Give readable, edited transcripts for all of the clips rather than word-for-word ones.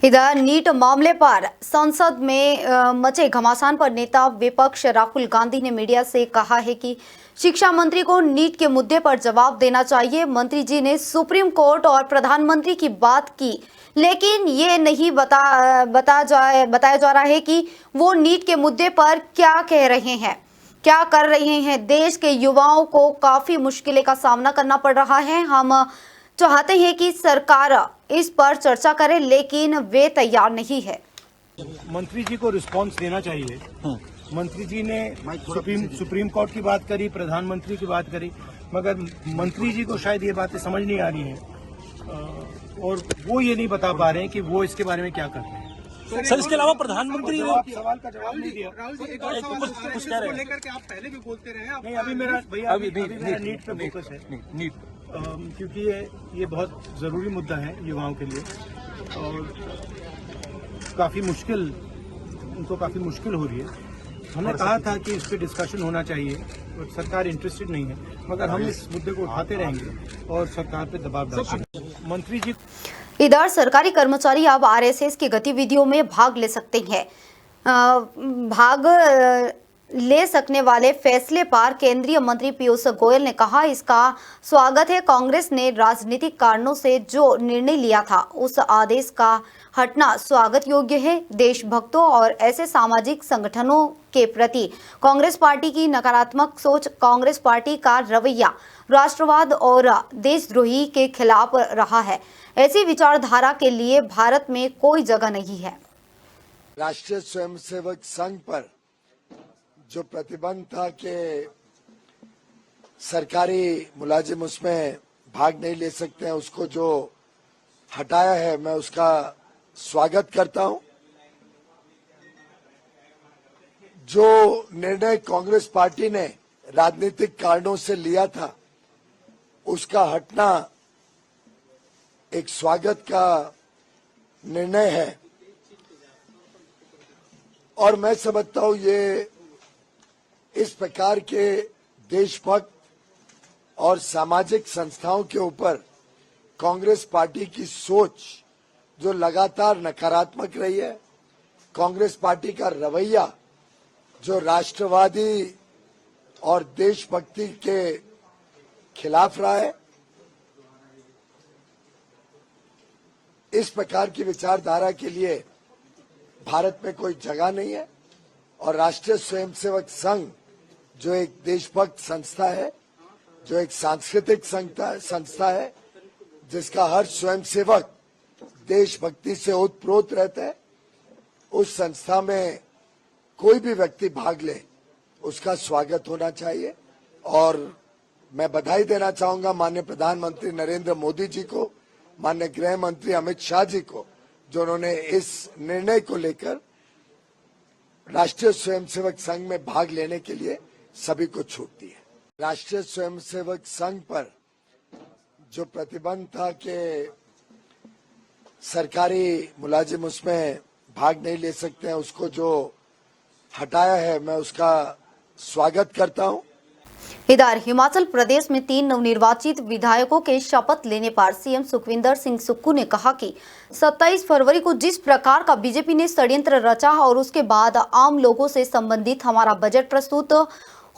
इधर नीट मामले पर संसद में मचे घमासान पर नेता विपक्ष राहुल गांधी ने मीडिया से कहा है कि शिक्षा मंत्री को नीट के मुद्दे पर जवाब देना चाहिए। मंत्री जी ने सुप्रीम कोर्ट और प्रधानमंत्री की बात की, लेकिन ये नहीं बताया जा रहा है कि वो नीट के मुद्दे पर क्या कह रहे हैं, क्या कर रहे हैं। देश के युवाओं को काफी मुश्किलों का सामना करना पड़ रहा है। हम चाहते हैं कि सरकार इस पर चर्चा करे, लेकिन वे तैयार नहीं है। मंत्री जी को रिस्पांस देना चाहिए। मंत्री जी ने सुप्रीम कोर्ट की बात करी, प्रधानमंत्री की बात करी, मगर मंत्री जी को शायद ये बातें समझ नहीं आ रही हैं और वो ये नहीं बता पा रहे हैं कि वो इसके बारे में क्या कर रहे हैं। सर, इसके अलावा प्रधानमंत्री सवाल का जवाब नहीं दिया। राहुल जी, कुछ कह रहे हैं लेकर के आप पहले भी बोलते रहे हैं। नहीं, अभी मेरा भैया अभी मेरा नीट पे फोकस है। नीट क्योंकि ये बहुत जरूरी मुद्दा है युवाओं के लिए और काफी मुश्किल हो रही है। हमने कहा था कि इस पे डिस्कशन होना चाहिए और सरकार इंटरेस्टेड नहीं है, मगर हम इस मुद्दे को उठाते रहेंगे और सरकार पे दबाव डालेंगे। मंत्री जी इधर सरकारी कर्मचारी अब आरएसएस की गतिविधियों में भाग ले सकते हैं। भाग ले सकने वाले फैसले पर केंद्रीय मंत्री पीयूष गोयल ने कहा, इसका स्वागत है। कांग्रेस ने राजनीतिक कारणों से जो निर्णय लिया था उस आदेश का हटना स्वागत योग्य है। देशभक्तों और ऐसे सामाजिक संगठनों के प्रति कांग्रेस पार्टी की नकारात्मक सोच, कांग्रेस पार्टी का रवैया राष्ट्रवाद और देशद्रोही के खिलाफ रहा है। ऐसी विचारधारा के लिए भारत में कोई जगह नहीं है। राष्ट्रीय स्वयंसेवक संघ पर जो प्रतिबंध था कि सरकारी मुलाजिम उसमें भाग नहीं ले सकते हैं, उसको जो हटाया है, मैं उसका स्वागत करता हूं। जो निर्णय कांग्रेस पार्टी ने राजनीतिक कारणों से लिया था उसका हटना एक स्वागत का निर्णय है और मैं समझता हूं ये इस प्रकार के देशभक्त और सामाजिक संस्थाओं के ऊपर कांग्रेस पार्टी की सोच जो लगातार नकारात्मक रही है, कांग्रेस पार्टी का रवैया जो राष्ट्रवादी और देशभक्ति के खिलाफ रहा है, इस प्रकार की विचारधारा के लिए भारत में कोई जगह नहीं है। और राष्ट्रीय स्वयंसेवक संघ जो एक देशभक्त संस्था है, जो एक सांस्कृतिक संस्था है, जिसका हर स्वयंसेवक देशभक्ति से ओतप्रोत रहता है, उस संस्था में कोई भी व्यक्ति भाग ले उसका स्वागत होना चाहिए। और मैं बधाई देना चाहूंगा माननीय प्रधानमंत्री नरेंद्र मोदी जी को, माननीय गृह मंत्री अमित शाह जी को, जो उन्होंने इस निर्णय को लेकर राष्ट्रीय स्वयंसेवक संघ में भाग लेने के लिए सभी को छूट दी है। राष्ट्रीय स्वयंसेवक संघ पर जो प्रतिबंध था कि सरकारी मुलाजिम उसमें भाग नहीं ले सकते हैं, उसको जो हटाया है, मैं उसका स्वागत करता हूं। इधर हिमाचल प्रदेश में 3 नवनिर्वाचित विधायकों के शपथ लेने पर सीएम सुखविंदर सिंह सुक्खू ने कहा कि 27 फरवरी को जिस प्रकार का बीजेपी ने षड्यंत्र रचा और उसके बाद आम लोगों से संबंधित हमारा बजट प्रस्तुत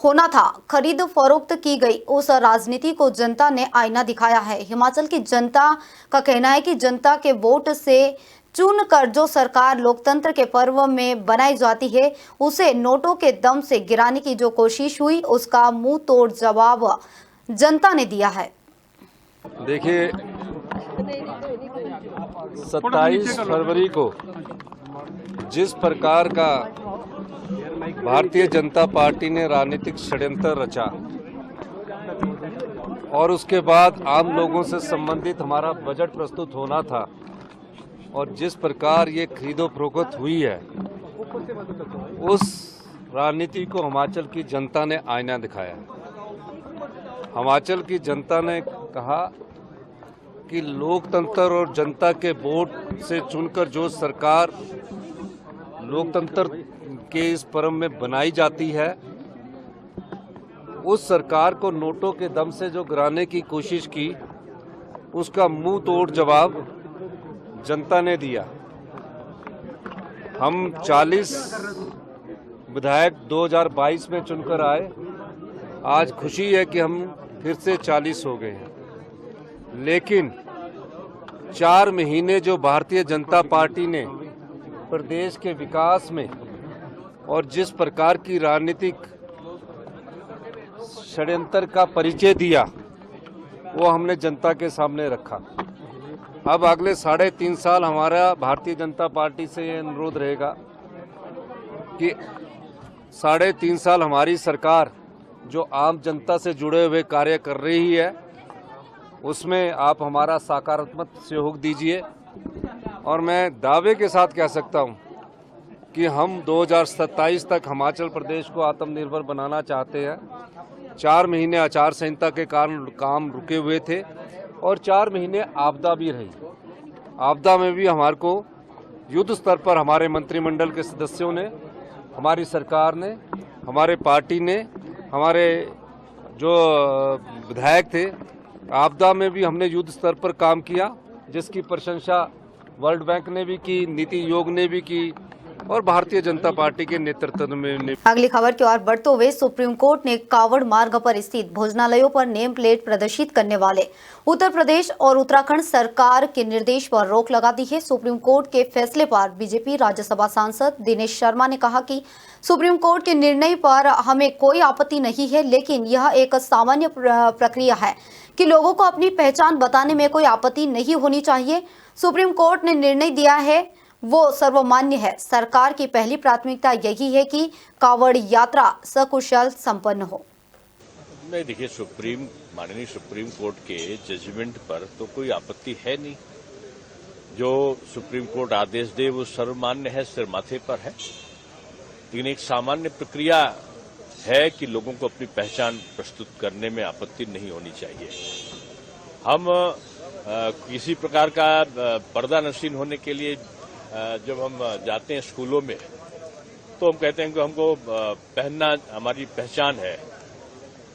होना था, खरीद फरोख्त की गई, उस राजनीति को जनता ने आईना दिखाया है। हिमाचल की जनता का कहना है कि जनता के वोट से चुनकर जो सरकार लोकतंत्र के पर्व में बनाई जाती है, उसे नोटों के दम से गिराने की जो कोशिश हुई, उसका मुंह तोड़ जवाब जनता ने दिया है। देखिए, 27 फरवरी को जिस प्रकार का भारतीय जनता पार्टी ने राजनीतिक षड्यंत्र रचा और उसके बाद आम लोगों से संबंधित हमारा बजट प्रस्तुत होना था और जिस प्रकार ये खरीदो फरोख्त हुई है, उस राजनीति को हिमाचल की जनता ने आईना दिखाया है। हिमाचल की जनता ने कहा कि लोकतंत्र और जनता के वोट से चुनकर जो सरकार लोकतंत्र के इस पर्व में बनाई जाती है, उस सरकार को नोटों के दम से जो गिराने की कोशिश की, उसका मुंह तोड़ जवाब जनता ने दिया। हम 40 विधायक 2022 में चुनकर आए। आज खुशी है कि हम फिर से 40 हो गए हैं, लेकिन 4 महीने जो भारतीय जनता पार्टी ने प्रदेश के विकास में और जिस प्रकार की राजनीतिक षड्यंत्र का परिचय दिया, वो हमने जनता के सामने रखा। अब अगले 3.5 साल हमारा भारतीय जनता पार्टी से ये अनुरोध रहेगा कि 3.5 साल हमारी सरकार जो आम जनता से जुड़े हुए कार्य कर रही है, उसमें आप हमारा सकारात्मक सहयोग दीजिए। और मैं दावे के साथ कह सकता हूं कि हम 2027 तक हिमाचल प्रदेश को आत्मनिर्भर बनाना चाहते हैं। 4 महीने आचार संहिता के कारण काम रुके हुए थे और 4 महीने आपदा भी रही। आपदा में भी हमारे को युद्ध स्तर पर हमारे मंत्रिमंडल के सदस्यों ने, हमारी सरकार ने, हमारे पार्टी ने, हमारे जो विधायक थे, आपदा में भी हमने युद्ध स्तर पर काम किया, जिसकी प्रशंसा वर्ल्ड बैंक ने भी की, नीति आयोग ने भी की और भारतीय जनता पार्टी के नेतृत्व में। अगली खबर की ओर बढ़ते हुए सुप्रीम कोर्ट ने कावड़ मार्ग पर स्थित भोजनालयों पर नेम प्लेट प्रदर्शित करने वाले उत्तर प्रदेश और उत्तराखंड सरकार के निर्देश पर रोक लगा दी है। सुप्रीम कोर्ट के फैसले पर बीजेपी राज्यसभा सांसद दिनेश शर्मा ने कहा कि सुप्रीम कोर्ट के निर्णय पर हमें कोई आपत्ति नहीं है, लेकिन यह एक सामान्य प्रक्रिया है कि लोगों को अपनी पहचान बताने में कोई आपत्ति नहीं होनी चाहिए। सुप्रीम कोर्ट ने निर्णय दिया है वो सर्वमान्य है। सरकार की पहली प्राथमिकता यही है कि कांवड़ यात्रा सकुशल संपन्न हो। नहीं, देखिए, माननीय सुप्रीम कोर्ट के जजमेंट पर तो कोई आपत्ति है नहीं। जो सुप्रीम कोर्ट आदेश दे वो सर्वमान्य है, सिर माथे पर है। लेकिन एक सामान्य प्रक्रिया है कि लोगों को अपनी पहचान प्रस्तुत करने में आपत्ति नहीं होनी चाहिए। हम किसी प्रकार का पर्दा नशीन होने के लिए जब हम जाते हैं स्कूलों में, तो हम कहते हैं कि हमको पहनना हमारी पहचान है।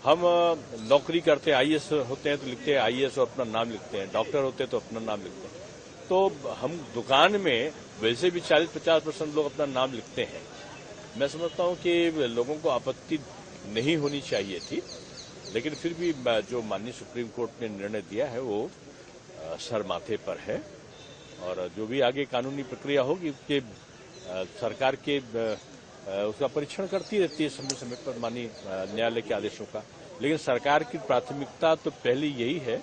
हम नौकरी करते हैं, आईएएस होते हैं तो लिखते हैं आईएएस और अपना नाम लिखते हैं, डॉक्टर होते हैं तो अपना नाम लिखते हैं। तो हम दुकान में वैसे भी 40-50% लोग अपना नाम लिखते हैं। मैं समझता हूं कि लोगों को आपत्ति नहीं होनी चाहिए थी, लेकिन फिर भी जो माननीय सुप्रीम कोर्ट ने निर्णय दिया है वो सर माथे पर है। और जो भी आगे कानूनी प्रक्रिया होगी उसके सरकार के उसका परीक्षण करती रहती है समय समय पर माननीय न्यायालय के आदेशों का। लेकिन सरकार की प्राथमिकता तो पहले यही है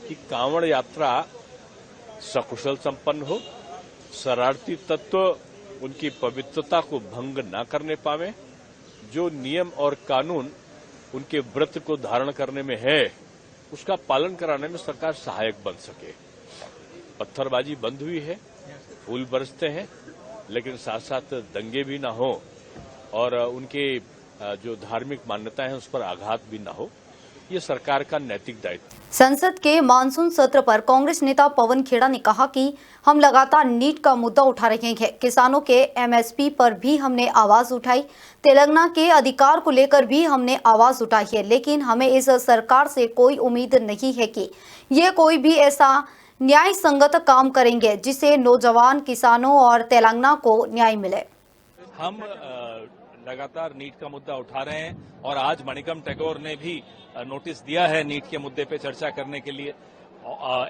कि कांवड़ यात्रा सकुशल संपन्न हो, शरारती तत्व उनकी पवित्रता को भंग न करने पावे, जो नियम और कानून उनके व्रत को धारण करने में है उसका पालन कराने में सरकार सहायक बन सके। पत्थरबाजी बंद हुई है, फूल बरसते हैं, लेकिन साथ साथ दंगे भी ना हो और उनके जो धार्मिक मान्यताएं हैं उस पर आघात भी ना हो, ये सरकार का नैतिक दायित्व। संसद के मानसून सत्र पर कांग्रेस नेता पवन खेड़ा ने कहा कि हम लगातार नीट का मुद्दा उठा रहे हैं। किसानों के एमएसपी पर भी हमने आवाज उठाई, तेलंगाना के अधिकार को लेकर भी हमने आवाज उठाई है, लेकिन हमें इस सरकार से कोई उम्मीद नहीं है कि ये कोई भी ऐसा न्याय संगत काम करेंगे जिससे नौजवान किसानों और तेलंगाना को न्याय मिले। हम लगातार नीट का मुद्दा उठा रहे हैं और आज मणिकम टैगोर ने भी नोटिस दिया है नीट के मुद्दे पे चर्चा करने के लिए।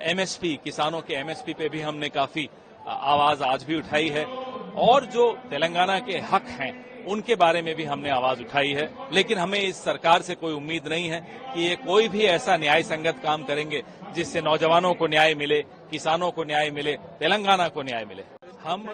एमएसपी, किसानों के एमएसपी पे भी हमने काफी आवाज आज भी उठाई है और जो तेलंगाना के हक हैं उनके बारे में भी हमने आवाज उठाई है। लेकिन हमें इस सरकार से कोई उम्मीद नहीं है कि ये कोई भी ऐसा न्याय संगत काम करेंगे जिससे नौजवानों को न्याय मिले, किसानों को न्याय मिले, तेलंगाना को न्याय मिले। हम